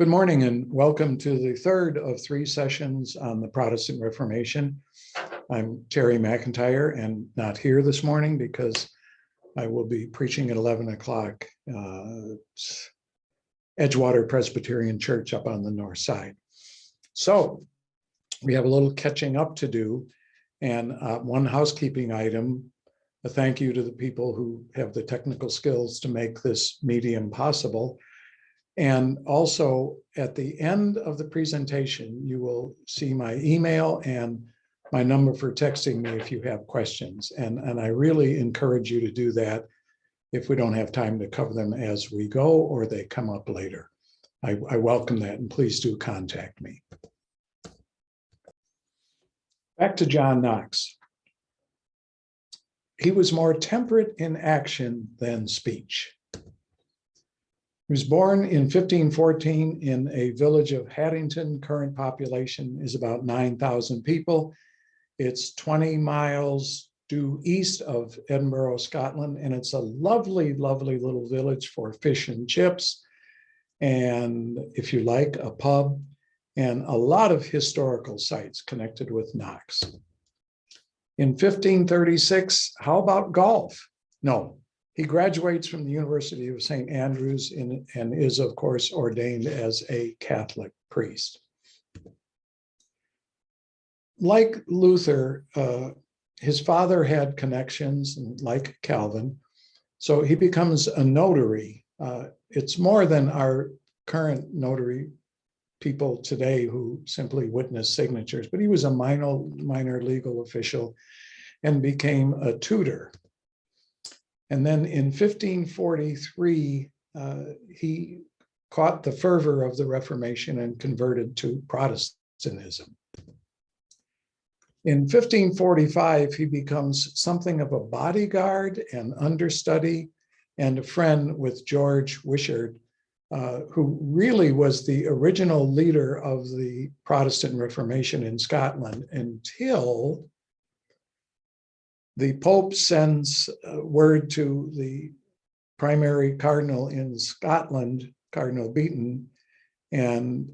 Good morning and welcome to the third of three sessions on the Protestant Reformation. I'm Terry McIntyre and not here this morning because I will be preaching at 11 o'clock Edgewater Presbyterian Church up on the north side. So we have a little catching up to do, and one housekeeping item, a thank you to the people who have the technical skills to make this medium possible. And also at the end of the presentation, you will see my email and my number for texting me if you have questions. And I really encourage you to do that if we don't have time to cover them as we go or they come up later. I welcome that, and please do contact me. Back to John Knox. He was more temperate in action than speech. He was born in 1514 in a village of Haddington. Current population is about 9,000 people. It's 20 miles due east of Edinburgh, Scotland, and it's a lovely, lovely little village for fish and chips, and if you like, a pub, and a lot of historical sites connected with Knox. In 1536, how about golf? No. He graduates from the University of St. Andrews and is, of course, ordained as a Catholic priest. Like Luther, his father had connections, like Calvin, so he becomes a notary. It's more than our current notary people today who simply witness signatures, but he was a minor legal official and became a tutor. And then in 1543, he caught the fervor of the Reformation and converted to Protestantism. In 1545, he becomes something of a bodyguard and understudy and a friend with George Wishart, who really was the original leader of the Protestant Reformation in Scotland until the Pope sends word to the primary cardinal in Scotland, Cardinal Beaton, and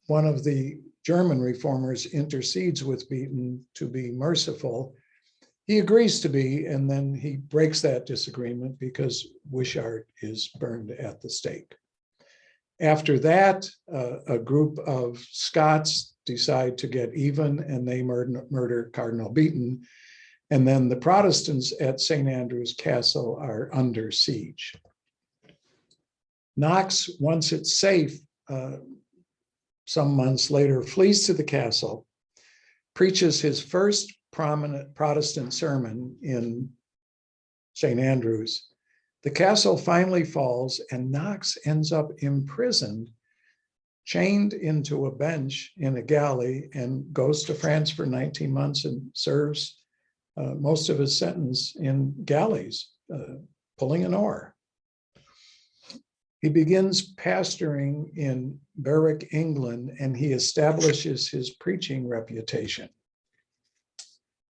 one of the German reformers intercedes with Beaton to be merciful. He agrees to be, and then he breaks that disagreement because Wishart is burned at the stake. After that, a group of Scots decide to get even, and they murder Cardinal Beaton. And then the Protestants at St. Andrew's Castle are under siege. Knox, once it's safe, some months later, flees to the castle, preaches his first prominent Protestant sermon in St. Andrew's. The castle finally falls, and Knox ends up imprisoned, chained into a bench in a galley, and goes to France for 19 months and serves most of his sentence in galleys, pulling an oar. He begins pastoring in Berwick, England, and he establishes his preaching reputation.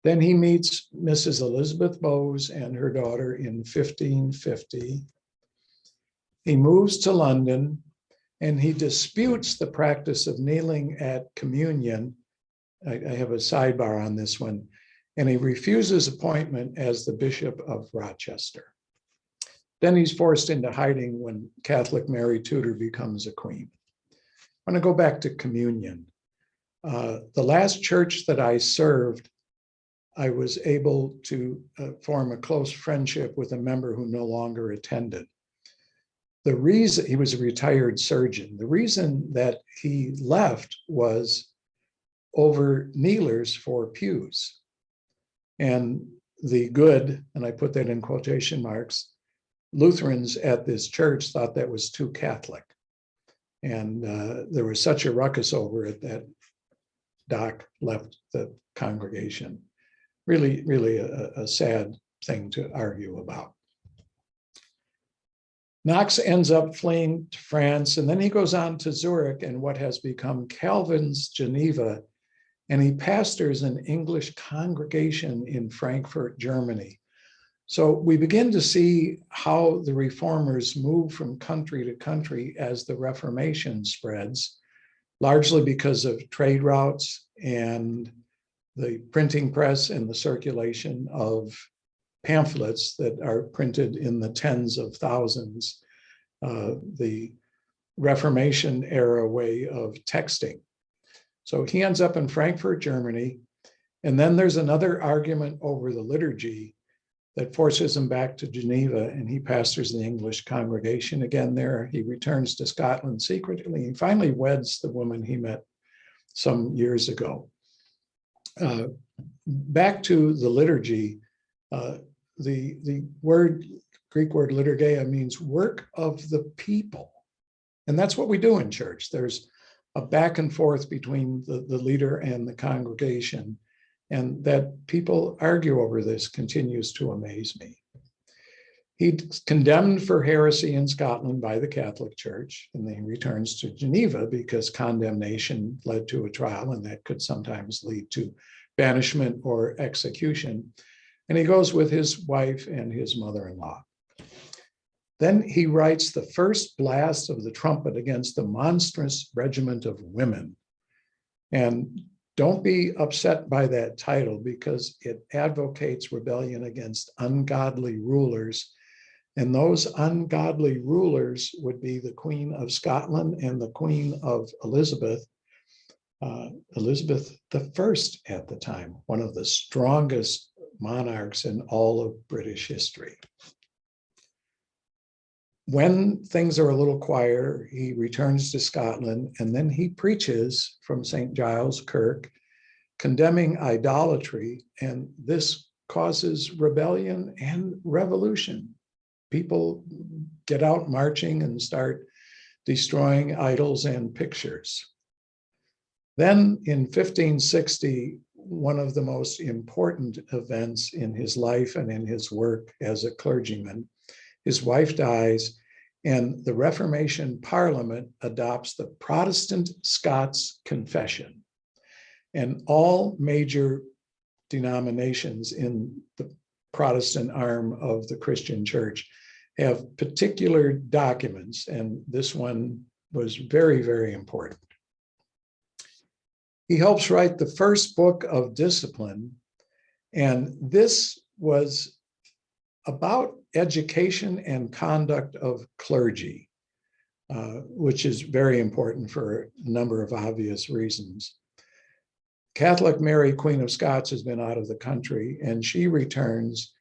Then he meets Mrs. Elizabeth Bowes and her daughter in 1550. He moves to London, and he disputes the practice of kneeling at communion. I have a sidebar on this one. And he refuses appointment as the Bishop of Rochester. Then he's forced into hiding when Catholic Mary Tudor becomes a queen. I want to go back to communion. The last church that I served, I was able to form a close friendship with a member who no longer attended. The reason, he was a retired surgeon, the reason that he left was over kneelers for pews. And the good, and I put that in quotation marks, Lutherans at this church thought that was too Catholic. And there was such a ruckus over it that Doc left the congregation. Really, really a sad thing to argue about. Knox ends up fleeing to France, and then he goes on to Zurich and what has become Calvin's Geneva, and he pastors an English congregation in Frankfurt, Germany. So we begin to see how the reformers move from country to country as the Reformation spreads, largely because of trade routes and the printing press and the circulation of pamphlets that are printed in the tens of thousands, the Reformation era way of texting. So he ends up in Frankfurt, Germany, and then there's another argument over the liturgy that forces him back to Geneva, and he pastors the English congregation again there. He returns to Scotland secretly. He finally weds the woman he met some years ago. Back to the liturgy, the Greek word liturgia means work of the people. And that's what we do in church. There's a back and forth between the leader and the congregation. And that people argue over this continues to amaze me. He's condemned for heresy in Scotland by the Catholic Church, and then he returns to Geneva because condemnation led to a trial, and that could sometimes lead to banishment or execution. And he goes with his wife and his mother-in-law. Then he writes the first blast of the trumpet against the monstrous regiment of women. And don't be upset by that title because it advocates rebellion against ungodly rulers. And those ungodly rulers would be the Queen of Scotland and the Queen of Elizabeth, Elizabeth I at the time, one of the strongest monarchs in all of British history. When things are a little quieter, he returns to Scotland, and then he preaches from St. Giles Kirk, condemning idolatry, and this causes rebellion and revolution. People get out marching and start destroying idols and pictures. Then in 1560, one of the most important events in his life and in his work as a clergyman, his wife dies, and the Reformation Parliament adopts the Protestant Scots Confession. And all major denominations in the Protestant arm of the Christian church have particular documents, and this one was very, very important. He helps write the first book of discipline, and this was about education and conduct of clergy, which is very important for a number of obvious reasons. Catholic Mary, Queen of Scots, has been out of the country, and she returns,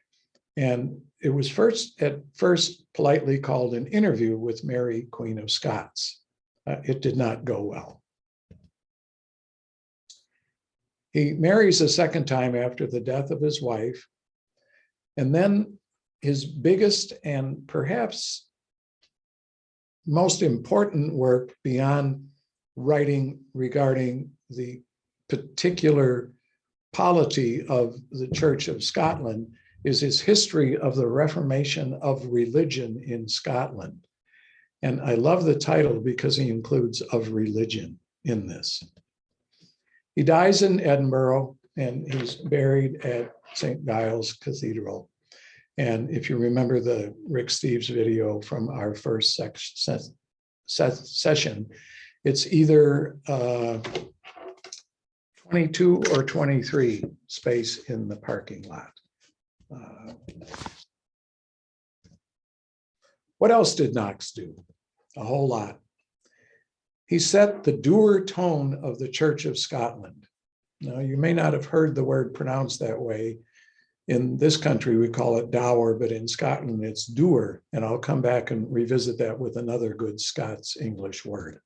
and it was at first politely called an interview with Mary, Queen of Scots. It did not go well. He marries a second time after the death of his wife, and then his biggest and perhaps most important work beyond writing regarding the particular polity of the Church of Scotland is his history of the Reformation of religion in Scotland. And I love the title because he includes of religion in this. He dies in Edinburgh, and he's buried at St. Giles Cathedral. And if you remember the Rick Steves video from our first session, it's either 22 or 23 space in the parking lot. What else did Knox do? A whole lot. He set the dour tone of the Church of Scotland. Now, you may not have heard the word pronounced that way. In this country, we call it dour, but in Scotland, it's dour. And I'll come back and revisit that with another good Scots English word.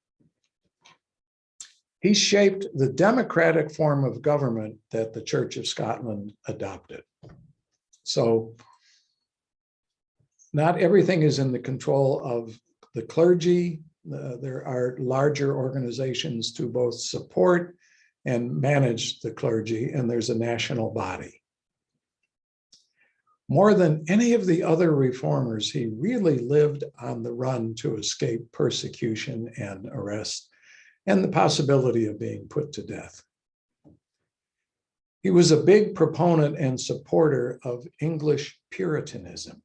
He shaped the democratic form of government that the Church of Scotland adopted. So not everything is in the control of the clergy. There are larger organizations to both support and manage the clergy, and there's a national body. More than any of the other reformers, he really lived on the run to escape persecution and arrest and the possibility of being put to death. He was a big proponent and supporter of English Puritanism,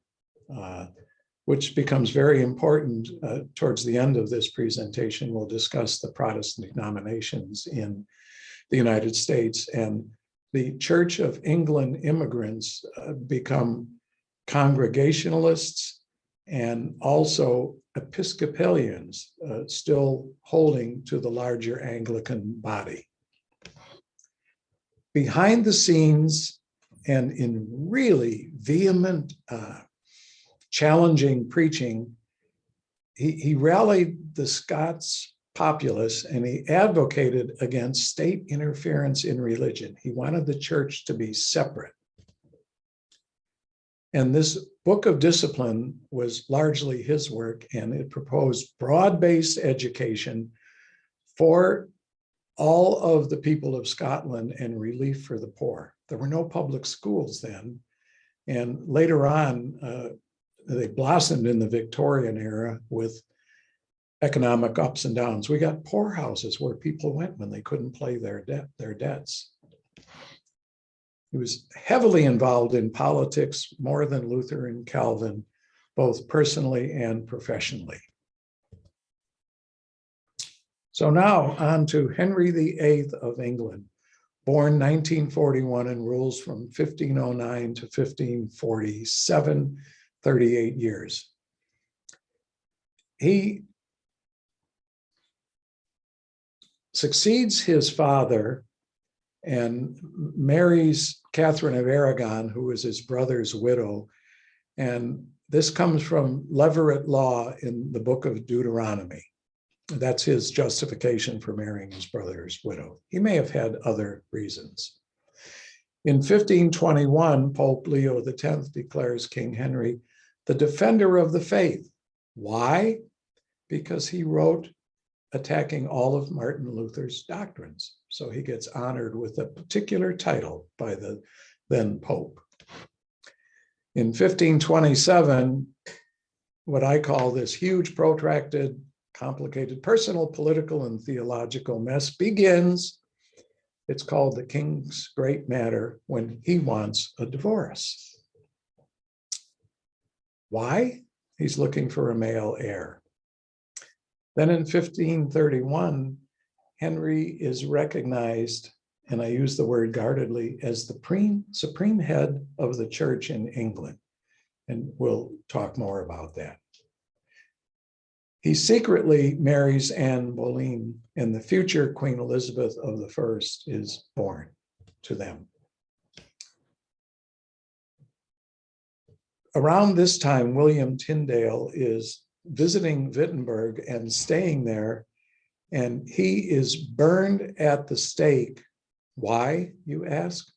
which becomes very important towards the end of this presentation. We'll discuss the Protestant denominations in the United States, and the Church of England immigrants become Congregationalists and also Episcopalians, still holding to the larger Anglican body. Behind the scenes and in really vehement, challenging preaching, he rallied the Scots populace and he advocated against state interference in religion. He wanted the church to be separate. And this book of discipline was largely his work, and it proposed broad-based education for all of the people of Scotland and relief for the poor. There were no public schools then. And later on, they blossomed in the Victorian era with economic ups and downs. We got poorhouses where people went when they couldn't pay their debts. He was heavily involved in politics, more than Luther and Calvin, both personally and professionally. So now on to Henry VIII of England, born 1941 and rules from 1509 to 1547, 38 years. He succeeds his father and marries Catherine of Aragon, who was his brother's widow. And this comes from Leverett Law in the book of Deuteronomy. That's his justification for marrying his brother's widow. He may have had other reasons. In 1521, Pope Leo X declares King Henry the defender of the faith. Why? Because he wrote attacking all of Martin Luther's doctrines. So he gets honored with a particular title by the then Pope. In 1527, what I call this huge, protracted, complicated personal, political, and theological mess begins. It's called the King's Great Matter when he wants a divorce. Why? He's looking for a male heir. Then in 1531, Henry is recognized, and I use the word guardedly, as the supreme head of the church in England. And we'll talk more about that. He secretly marries Anne Boleyn, and the future Queen Elizabeth of the First is born to them. Around this time, William Tyndale is visiting Wittenberg and staying there, and he is burned at the stake. Why, you ask?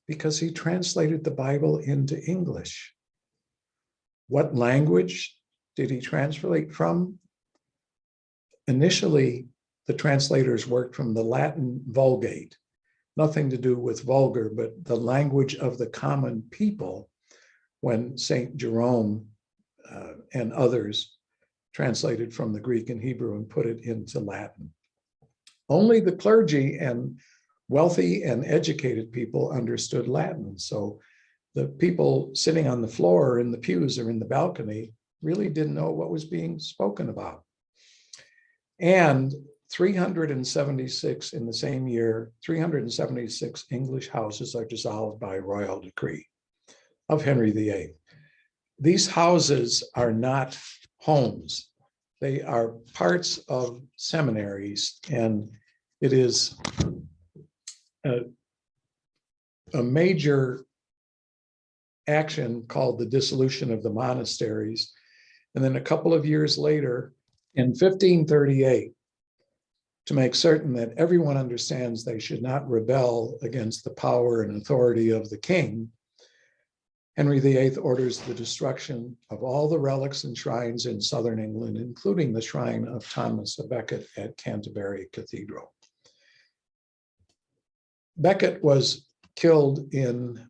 Because he translated the Bible into English. What language did he translate from? Initially, the translators worked from the Latin Vulgate, nothing to do with vulgar, but the language of the common people, when St. Jerome and others translated from the Greek and Hebrew and put it into Latin. Only the clergy and wealthy and educated people understood Latin. So the people sitting on the floor in the pews or in the balcony really didn't know what was being spoken about. And 376 in the same year, 376 English houses are dissolved by royal decree of Henry VIII. These houses are not homes. They are parts of seminaries, and it is a major action called the dissolution of the monasteries. And then a couple of years later, in 1538, to make certain that everyone understands they should not rebel against the power and authority of the king, Henry VIII orders the destruction of all the relics and shrines in southern England, including the shrine of Thomas à Becket at Canterbury Cathedral. Becket was killed in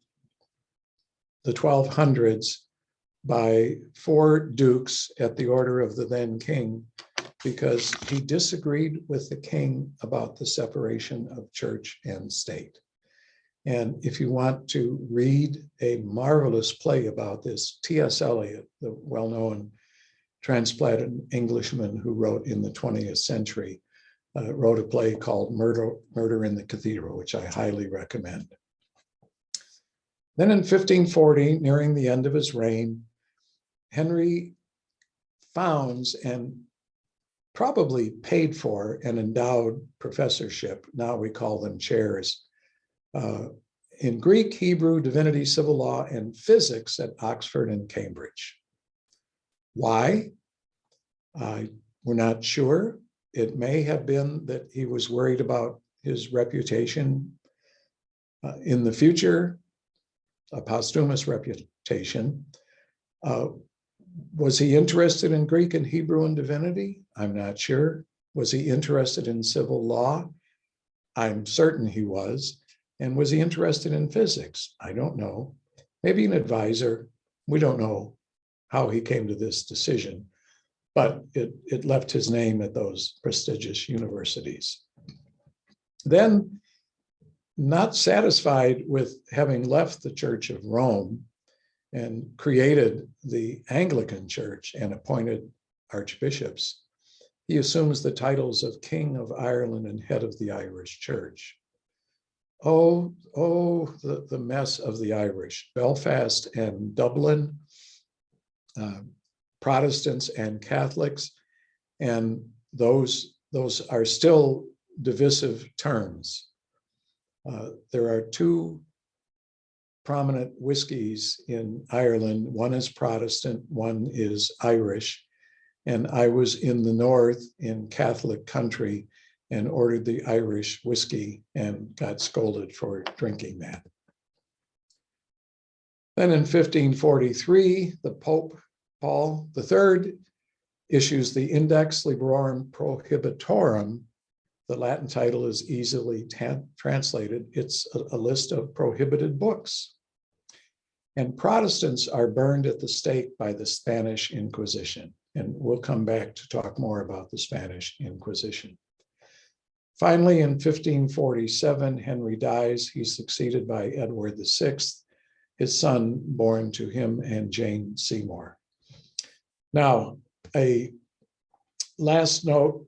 the 1200s by 4 dukes at the order of the then king, because he disagreed with the king about the separation of church and state. And if you want to read a marvelous play about this, T.S. Eliot, the well-known transplanted Englishman who wrote in the 20th century, wrote a play called Murder in the Cathedral, which I highly recommend. Then in 1540, nearing the end of his reign, Henry founds and probably paid for an endowed professorship, now we call them chairs, in Greek, Hebrew, divinity, civil law, and physics at Oxford and Cambridge. Why? We're not sure. It may have been that he was worried about his reputation in the future, a posthumous reputation. Was he interested in Greek and Hebrew and divinity? I'm not sure. Was he interested in civil law? I'm certain he was. And was he interested in physics? I don't know. Maybe an advisor. We don't know how he came to this decision, but it left his name at those prestigious universities. Then, not satisfied with having left the Church of Rome and created the Anglican Church and appointed archbishops, he assumes the titles of King of Ireland and head of the Irish Church. Oh, the mess of the Irish. Belfast and Dublin, Protestants and Catholics, and those are still divisive terms. There are two prominent whiskeys in Ireland. One is Protestant, one is Irish. And I was in the north in Catholic country and ordered the Irish whiskey and got scolded for drinking that. Then in 1543, the Pope Paul III issues the Index Librorum Prohibitorum. The Latin title is easily translated. It's a list of prohibited books. And Protestants are burned at the stake by the Spanish Inquisition. And we'll come back to talk more about the Spanish Inquisition. Finally, in 1547, Henry dies. He's succeeded by Edward VI, his son born to him and Jane Seymour. Now, a last note.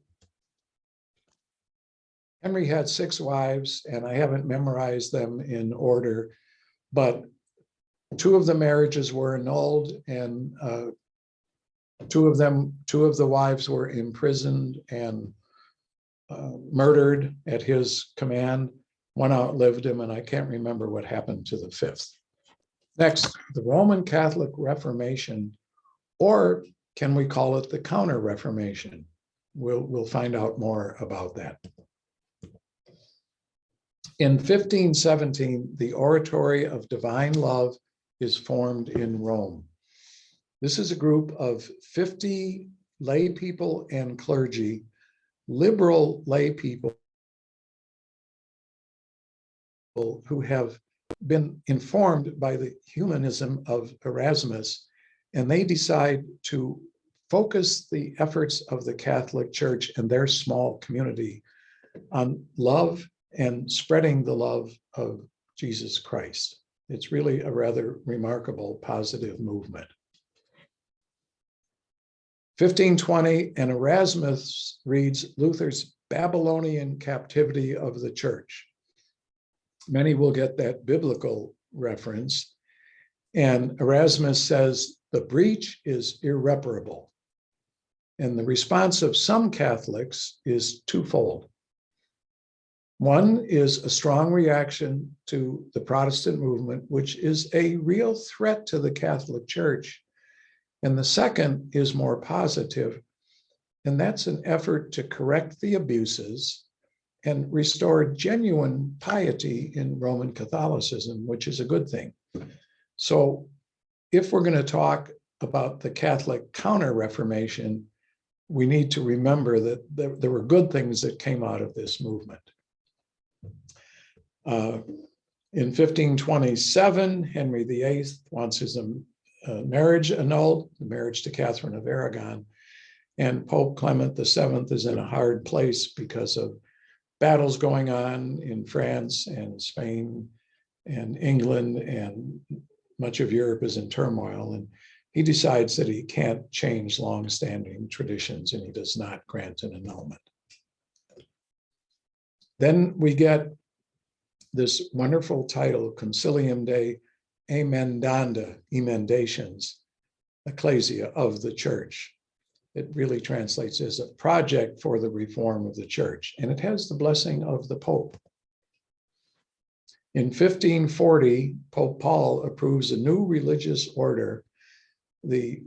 Henry had 6 wives, and I haven't memorized them in order, but 2 of the marriages were annulled, and 2 of the wives were imprisoned and murdered at his command. 1 outlived him, and I can't remember what happened to the 5th. Next, the Roman Catholic Reformation, or can we call it the Counter-Reformation? We'll find out more about that. In 1517, the Oratory of Divine Love is formed in Rome. This is a group of 50 lay people and clergy, liberal lay people who have been informed by the humanism of Erasmus, and they decide to focus the efforts of the Catholic Church and their small community on love and spreading the love of Jesus Christ. It's really a rather remarkable positive movement. 1520, and Erasmus reads Luther's Babylonian Captivity of the Church. Many will get that biblical reference. And Erasmus says the breach is irreparable. And the response of some Catholics is twofold. One is a strong reaction to the Protestant movement, which is a real threat to the Catholic Church. And the second is more positive, and that's an effort to correct the abuses and restore genuine piety in Roman Catholicism, which is a good thing. So if we're going to talk about the Catholic Counter-Reformation, we need to remember that there were good things that came out of this movement. In 1527, Henry VIII wants his marriage annulled, the marriage to Catherine of Aragon, and Pope Clement VII is in a hard place because of battles going on in France and Spain and England and much of Europe is in turmoil. And he decides that he can't change longstanding traditions, and he does not grant an annulment. Then we get this wonderful title, Concilium de Emendanda, emendations, ecclesia, of the church. It really translates as a project for the reform of the church, and it has the blessing of the Pope. In 1540, Pope Paul approves a new religious order. The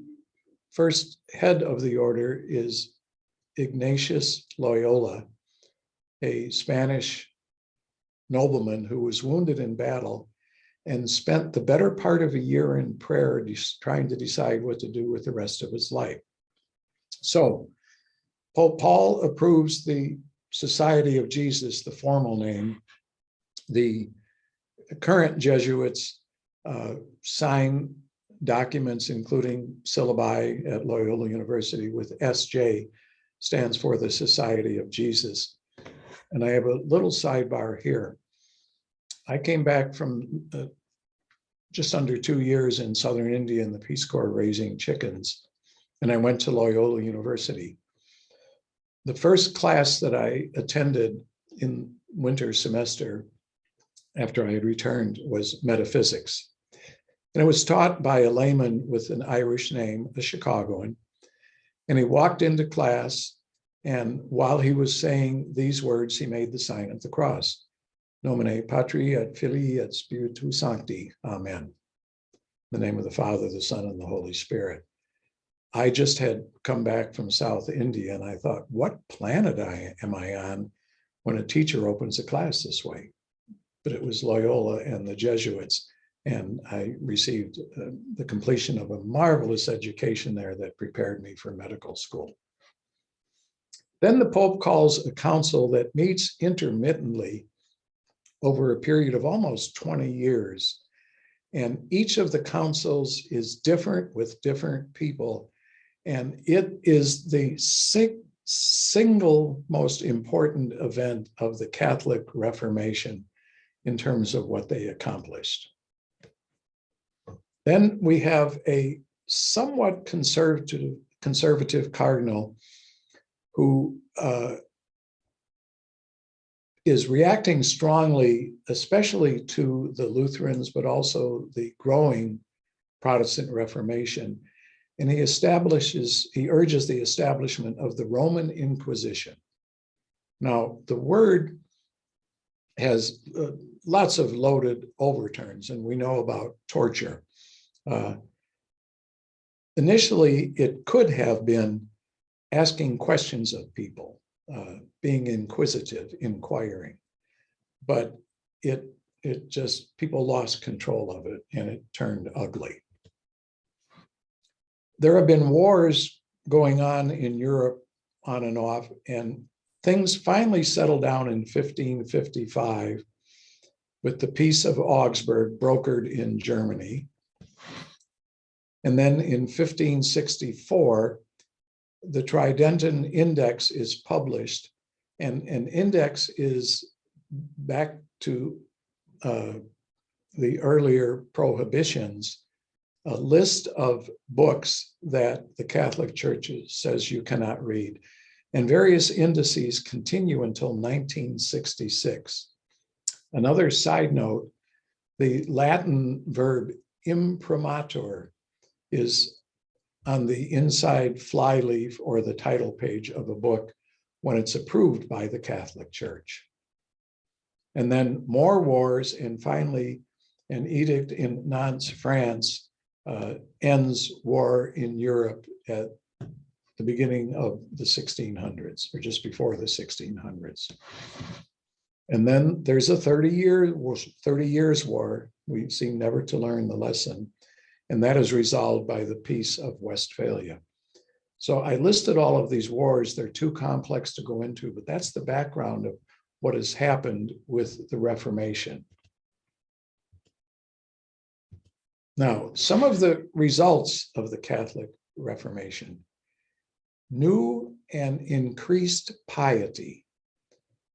first head of the order is Ignatius Loyola, a Spanish nobleman who was wounded in battle and spent the better part of a year in prayer trying to decide what to do with the rest of his life. So Pope Paul approves the Society of Jesus, the formal name. The current Jesuits sign documents, including syllabi at Loyola University, with SJ, stands for the Society of Jesus. And I have a little sidebar here. I came back from just under 2 years in Southern India in the Peace Corps raising chickens, and I went to Loyola University. The first class that I attended in winter semester after I had returned was metaphysics. And it was taught by a layman with an Irish name, a Chicagoan. And he walked into class, and while he was saying these words, he made the sign of the cross. Nomine Patri et Filii et Spiritus Sancti. Amen. In the name of the Father, the Son, and the Holy Spirit. I just had come back from South India, and I thought, what planet am I on when a teacher opens a class this way? But it was Loyola and the Jesuits, and I received the completion of a marvelous education there that prepared me for medical school. Then the Pope calls a council that meets intermittently over a period of almost 20 years. And each of the councils is different with different people. And it is the single most important event of the Catholic Reformation in terms of what they accomplished. Then we have a somewhat conservative cardinal who is reacting strongly, especially to the Lutherans, but also the growing Protestant Reformation. And he urges the establishment of the Roman Inquisition. Now, the word has lots of loaded overturns, and we know about torture. Initially, it could have been asking questions of people, being inquisitive, inquiring, but it just, people lost control of it and it turned ugly. There have been wars going on in Europe on and off, and things finally settled down in 1555 with the Peace of Augsburg brokered in Germany. And then in 1564, the Tridentan Index is published, and an index is back to the earlier prohibitions, a list of books that the Catholic Church says you cannot read. And various indices continue until 1966. Another side note, the Latin verb imprimatur is on the inside flyleaf or the title page of a book when it's approved by the Catholic Church. And then more wars, and finally an edict in Nantes, France, ends war in Europe at the beginning of the 1600s, or just before the 1600s. And then there's a 30 years war. We seem never to learn the lesson. And that is resolved by the Peace of Westphalia. So I listed all of these wars. They're too complex to go into, but that's the background of what has happened with the Reformation. Now, some of the results of the Catholic Reformation: new and increased piety.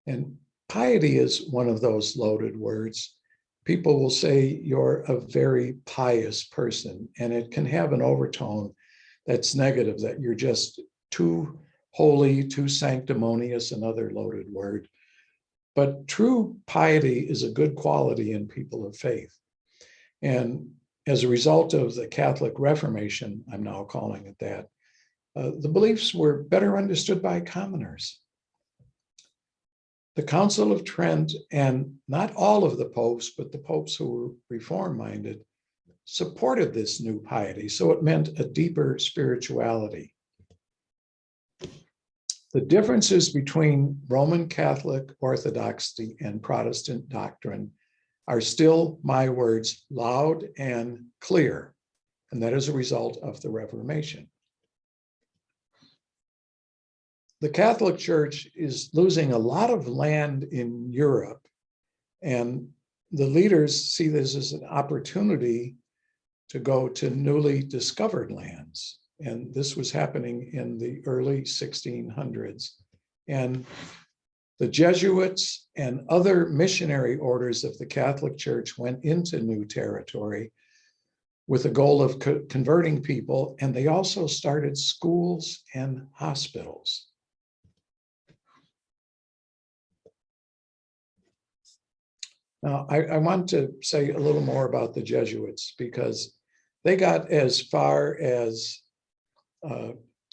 And piety is one of those loaded words. people will say you're a very pious person, and it can have an overtone that's negative, that you're just too holy, too sanctimonious, another loaded word. But true piety is a good quality in people of faith. And as a result of the Catholic Reformation, I'm now calling it that, the beliefs were better understood by commoners. The Council of Trent, and not all of the popes, but the popes who were reform-minded, supported this new piety, so it meant a deeper spirituality. The differences between Roman Catholic orthodoxy and Protestant doctrine are still, my words, loud and clear, and that is a result of the Reformation. The Catholic Church is losing a lot of land in Europe, and the leaders see this as an opportunity to go to newly discovered lands. And this was happening in the early 1600s. And the Jesuits and other missionary orders of the Catholic Church went into new territory with the goal of converting people, and they also started schools and hospitals. Now, I want to say a little more about the Jesuits, because they got as far as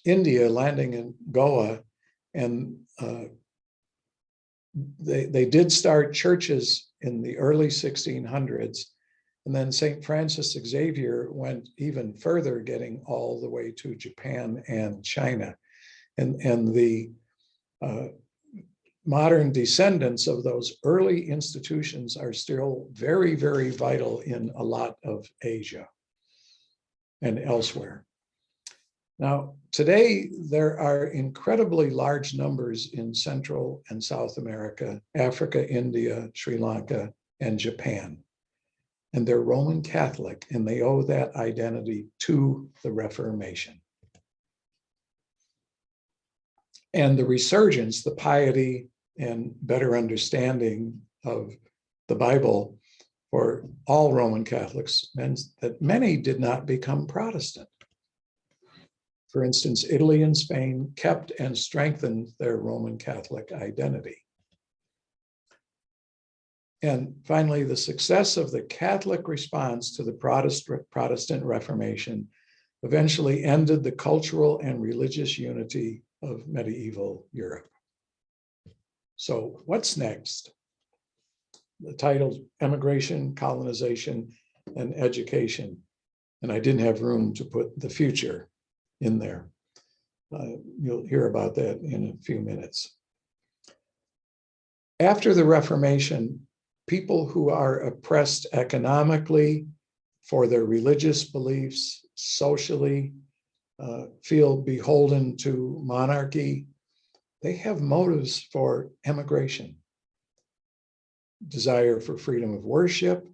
India, landing in Goa, and they did start churches in the early 1600s, and then St. Francis Xavier went even further, getting all the way to Japan and China, and the modern descendants of those early institutions are still very, very vital in a lot of Asia and elsewhere. Now, today, there are incredibly large numbers in Central and South America, Africa, India, Sri Lanka, and Japan. And they're Roman Catholic, and they owe that identity to the Reformation. And the resurgence, the piety, and better understanding of the Bible for all Roman Catholics meant that many did not become Protestant. For instance, Italy and Spain kept and strengthened their Roman Catholic identity. And finally, the success of the Catholic response to the Protestant Reformation eventually ended the cultural and religious unity of medieval Europe. So what's next? The title's Emigration, Colonization, and Education. And I didn't have room to put the future in there. You'll hear about that in a few minutes. After the Reformation, people who are oppressed economically, for their religious beliefs, socially, feel beholden to monarchy, they have motives for emigration. Desire for freedom of worship.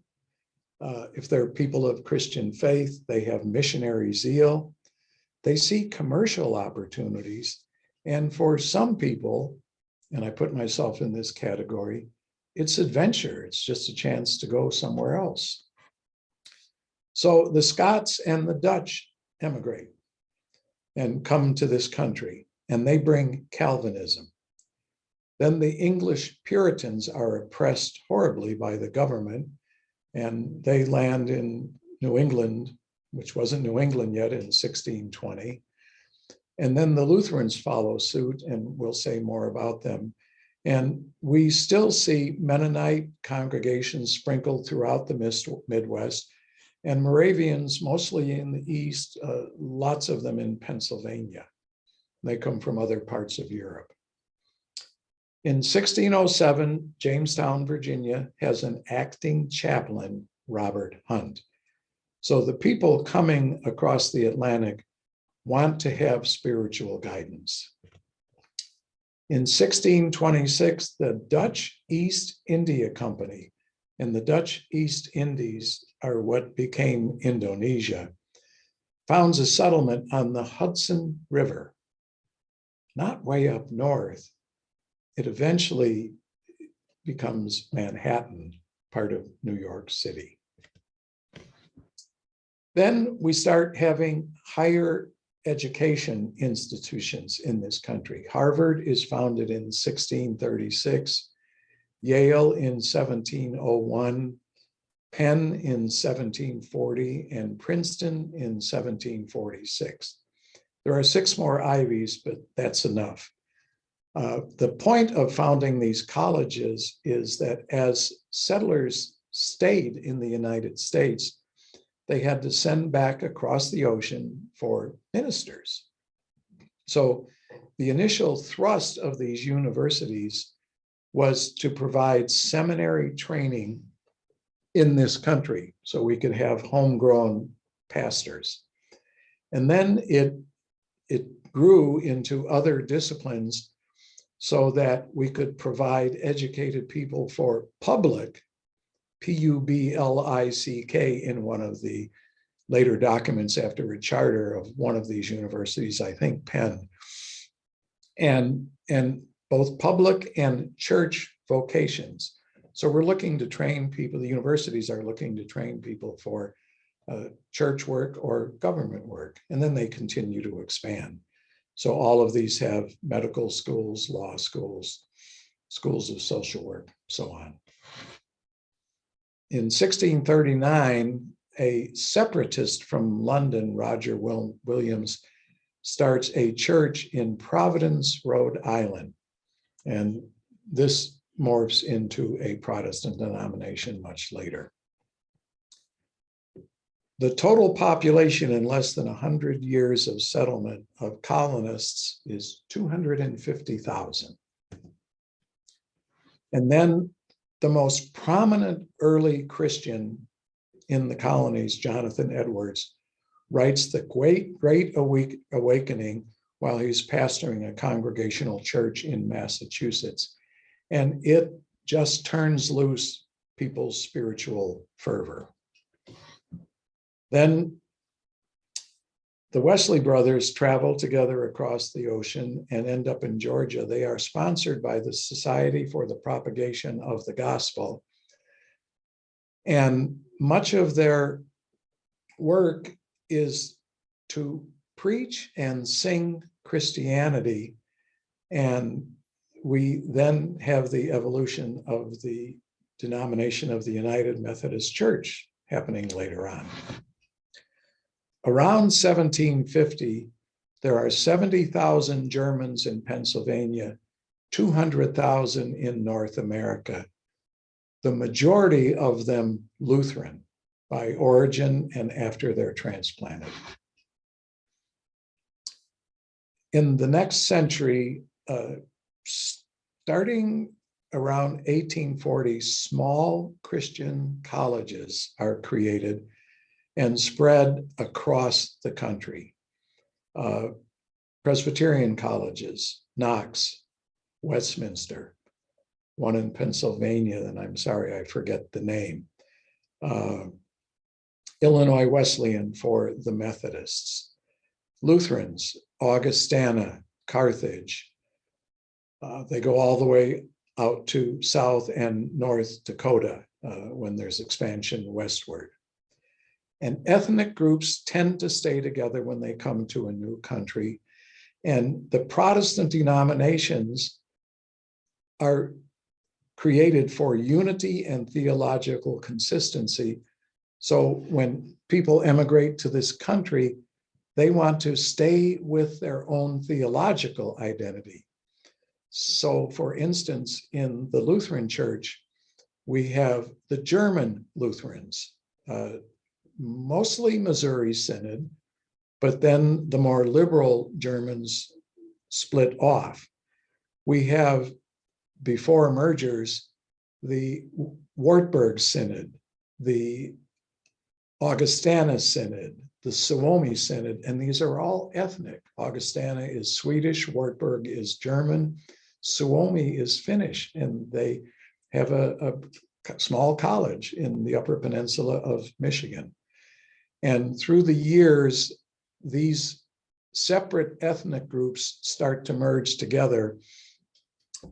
If they're people of Christian faith, they have missionary zeal. They see commercial opportunities. And for some people, and I put myself in this category, it's adventure. It's just a chance to go somewhere else. So the Scots and the Dutch emigrate and come to this country, and they bring Calvinism. Then the English Puritans are oppressed horribly by the government, and they land in New England, which wasn't New England yet, in 1620. And then the Lutherans follow suit, and we'll say more about them. And we still see Mennonite congregations sprinkled throughout the Midwest, and Moravians mostly in the East, lots of them in Pennsylvania. They come from other parts of Europe. In 1607, Jamestown, Virginia, has an acting chaplain, Robert Hunt. So the people coming across the Atlantic want to have spiritual guidance. In 1626, the Dutch East India Company, and the Dutch East Indies are what became Indonesia, founds a settlement on the Hudson River, not way up north. It eventually becomes Manhattan part of New York City. Then we start having higher education institutions in this country. Harvard is founded in 1636, Yale in 1701, Penn in 1740, and Princeton in 1746. There are 6 more Ivies, but that's enough. The point of founding these colleges is that as settlers stayed in the United States, they had to send back across the ocean for ministers. So the initial thrust of these universities was to provide seminary training in this country so we could have homegrown pastors. And then it grew into other disciplines so that we could provide educated people for public, Publick, in one of the later documents after a charter of one of these universities, I think Penn, and both public and church vocations. So we're looking to train people, the universities are looking to train people for church work or government work, and then they continue to expand. So all of these have medical schools, law schools, schools of social work, so on. In 1639, a separatist from London, Roger Williams, starts a church in Providence, Rhode Island. And this morphs into a Protestant denomination much later. The total population in less than 100 years of settlement of colonists is 250,000. And then the most prominent early Christian in the colonies, Jonathan Edwards, writes the Great Awakening while he's pastoring a congregational church in Massachusetts. And it just turns loose people's spiritual fervor. Then the Wesley brothers travel together across the ocean and end up in Georgia. They are sponsored by the Society for the Propagation of the Gospel. And much of their work is to preach and sing Christianity. And we then have the evolution of the denomination of the United Methodist Church happening later on. Around 1750, there are 70,000 Germans in Pennsylvania, 200,000 in North America, the majority of them Lutheran by origin and after they're transplanted. In the next century, starting around 1840, small Christian colleges are created and spread across the country. Presbyterian colleges, Knox, Westminster, one in Pennsylvania, and I'm sorry, I forget the name. Illinois Wesleyan for the Methodists. Lutherans, Augustana, Carthage. They go all the way out to South and North Dakota when there's expansion westward. And ethnic groups tend to stay together when they come to a new country. And the Protestant denominations are created for unity and theological consistency. So when people emigrate to this country, they want to stay with their own theological identity. So for instance, in the Lutheran Church, we have the German Lutherans, mostly Missouri Synod, but then the more liberal Germans split off. We have, before mergers, the Wartburg Synod, the Augustana Synod, the Suomi Synod, and these are all ethnic. Augustana is Swedish, Wartburg is German, Suomi is Finnish, and they have a small college in the Upper Peninsula of Michigan. And through the years, these separate ethnic groups start to merge together.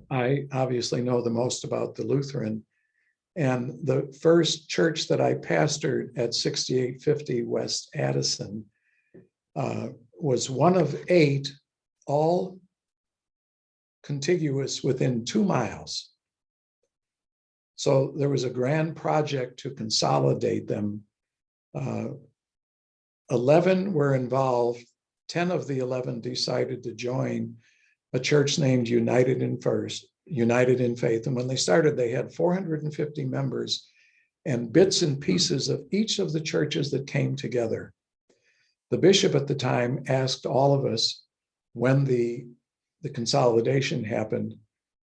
I obviously know the most about the Lutheran, And the first church that I pastored at 6850 West Addison was one of 8, all contiguous within 2 miles. So there was a grand project to consolidate them. 11 were involved. 10 of the 11 decided to join a church named United in Faith. And when they started, they had 450 members and bits and pieces of each of the churches that came together. The bishop at the time asked all of us, when the consolidation happened,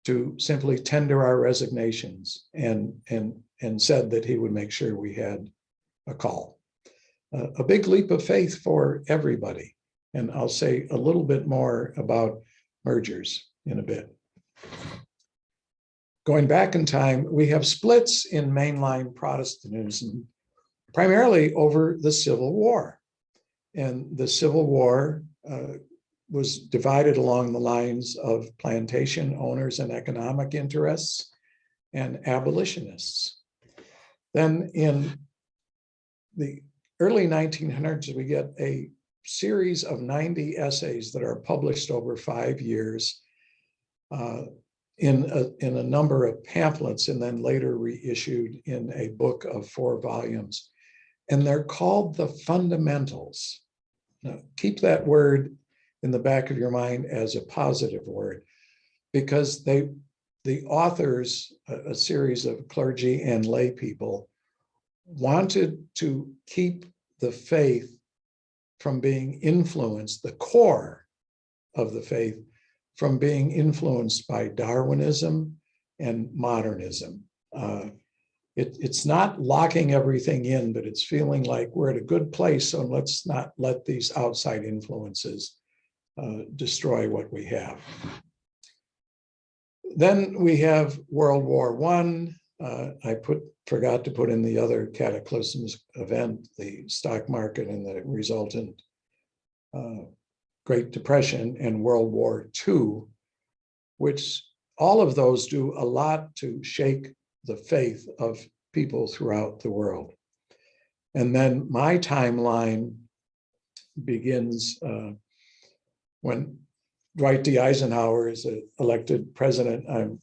to simply tender our resignations, and said that he would make sure we had a call. A big leap of faith for everybody. And I'll say a little bit more about mergers in a bit. Going back in time, we have splits in mainline Protestantism, primarily over the Civil War. And the Civil War was divided along the lines of plantation owners and economic interests and abolitionists. Then in the early 1900s, we get a series of 90 essays that are published over 5 years in a number of pamphlets, and then later reissued in a book of 4 volumes. And they're called the Fundamentals. Now, keep that word in the back of your mind as a positive word, because the authors, a series of clergy and lay people, wanted to keep the faith from being influenced, the core of the faith, from being influenced by Darwinism and modernism. It's not locking everything in, but it's feeling like we're at a good place, so let's not let these outside influences destroy what we have. Then we have World War I. I forgot to put in the other cataclysms event, the stock market and the resultant Great Depression, and World War II, which all of those do a lot to shake the faith of people throughout the world. And then my timeline begins when Dwight D. Eisenhower is elected president. I'm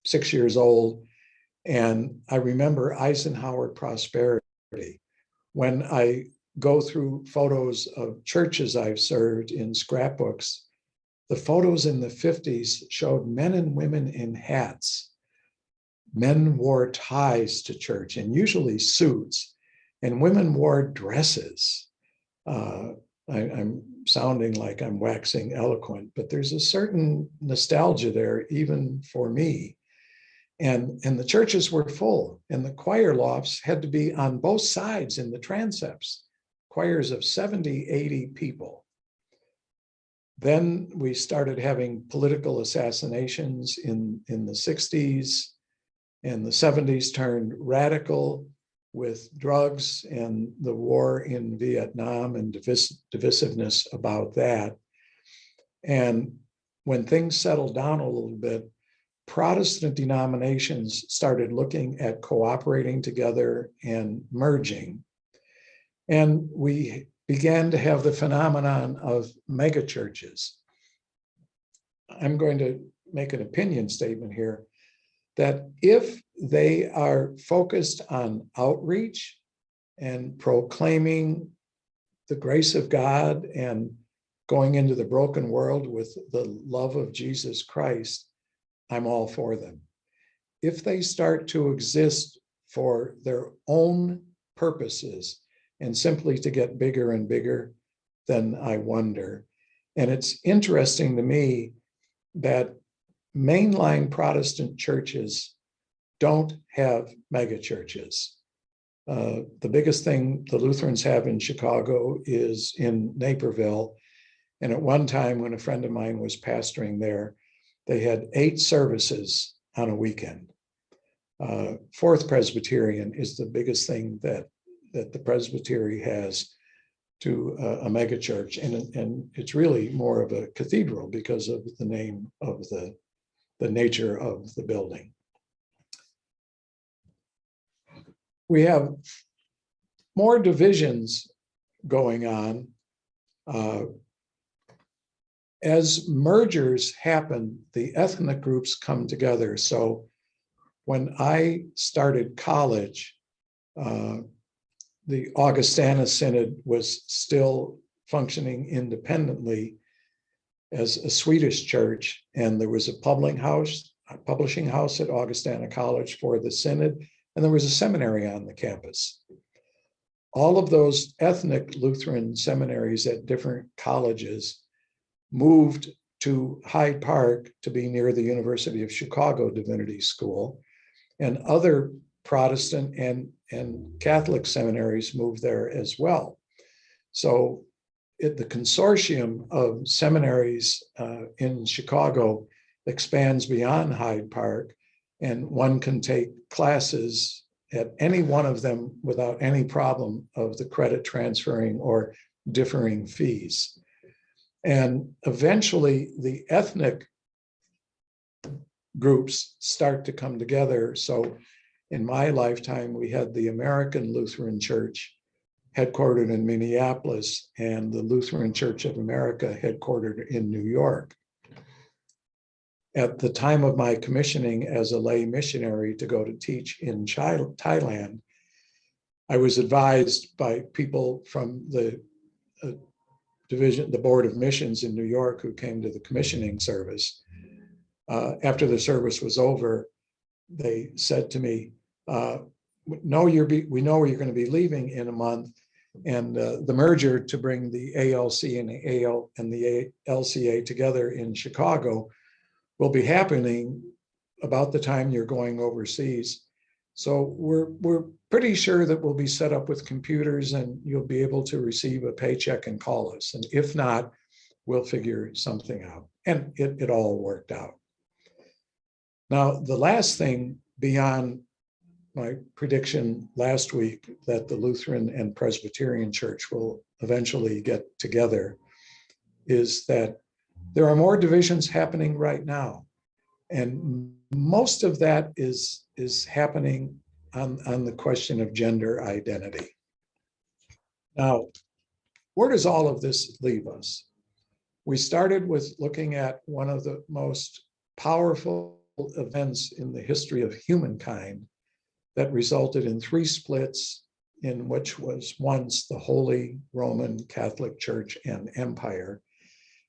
6 years old, and I remember Eisenhower prosperity. When I go through photos of churches I've served in scrapbooks, the photos in the 50s showed men and women in hats. Men wore ties to church, and usually suits, and women wore dresses. I'm sounding like I'm waxing eloquent, but there's a certain nostalgia there, even for me. And the churches were full, and the choir lofts had to be on both sides in the transepts, choirs of 70, 80 people. Then we started having political assassinations in the 60s, and the 70s turned radical with drugs and the war in Vietnam and divisiveness about that. And when things settled down a little bit, Protestant denominations started looking at cooperating together and merging. And we began to have the phenomenon of megachurches. I'm going to make an opinion statement here that if they are focused on outreach and proclaiming the grace of God and going into the broken world with the love of Jesus Christ, I'm all for them. If they start to exist for their own purposes and simply to get bigger and bigger, then I wonder. And it's interesting to me that mainline Protestant churches don't have megachurches. The biggest thing the Lutherans have in Chicago is in Naperville. And at one time, when a friend of mine was pastoring there, they had 8 services on a weekend. Fourth Presbyterian is the biggest thing that the presbytery has to a megachurch, and it's really more of a cathedral because of the name of the nature of the building. we have more divisions going on. As mergers happen, the ethnic groups come together. So when I started college, the Augustana Synod was still functioning independently as a Swedish church, and there was a publishing house at Augustana College for the Synod, and there was a seminary on the campus. All of those ethnic Lutheran seminaries at different colleges moved to Hyde Park to be near the University of Chicago Divinity School, and other Protestant and Catholic seminaries moved there as well. So the consortium of seminaries in Chicago expands beyond Hyde Park, and one can take classes at any one of them without any problem of the credit transferring or differing fees. And eventually the ethnic groups start to come together. So in my lifetime, we had the American Lutheran Church headquartered in Minneapolis and the Lutheran Church of America headquartered in New York. At the time of my commissioning as a lay missionary to go to teach in Thailand, I was advised by people from the division, the Board of Missions in New York, who came to the commissioning service. After the service was over, they said to me, we know you're going to be leaving in a month, and the merger to bring the ALC and the LCA together in Chicago will be happening about the time you're going overseas. So we're pretty sure that we'll be set up with computers and you'll be able to receive a paycheck and call us. And if not, we'll figure something out. And it all worked out. Now, the last thing beyond my prediction last week that the Lutheran and Presbyterian Church will eventually get together is that there are more divisions happening right now. And most of that is happening on the question of gender identity. Now, where does all of this leave us? We started with looking at one of the most powerful events in the history of humankind that resulted in 3 splits in which was once the Holy Roman Catholic Church and Empire.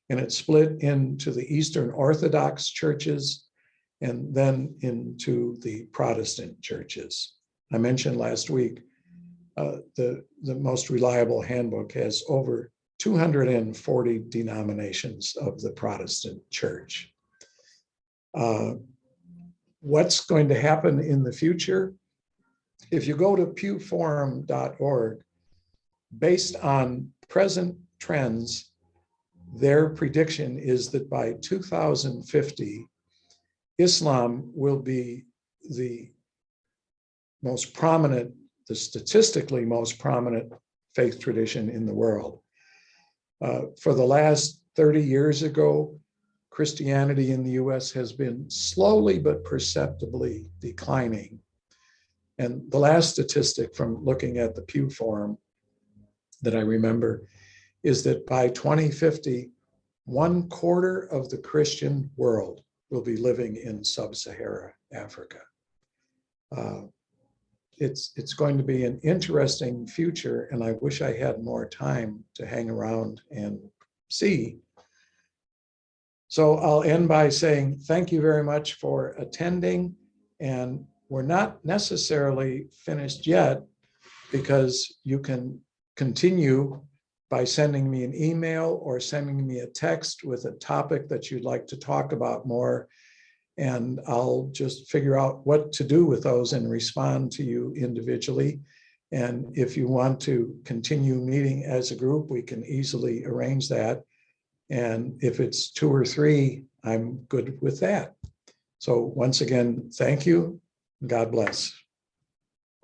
And it split into the Eastern Orthodox churches and then into the Protestant churches. I mentioned last week, the most reliable handbook has over 240 denominations of the Protestant church. What's going to happen in the future? If you go to pewforum.org, based on present trends, their prediction is that by 2050, Islam will be the most prominent, the statistically most prominent faith tradition in the world. For the last 30 years ago, Christianity in the US has been slowly but perceptibly declining. And the last statistic from looking at the Pew Forum that I remember is that by 2050, 1/4 of the Christian world will be living in sub-Saharan Africa. It's going to be an interesting future, and I wish I had more time to hang around and see. So I'll end by saying thank you very much for attending, and we're not necessarily finished yet, because you can continue by sending me an email or sending me a text with a topic that you'd like to talk about more. And I'll just figure out what to do with those and respond to you individually. And if you want to continue meeting as a group, we can easily arrange that. And if it's 2 or 3, I'm good with that. So once again, thank you. God bless.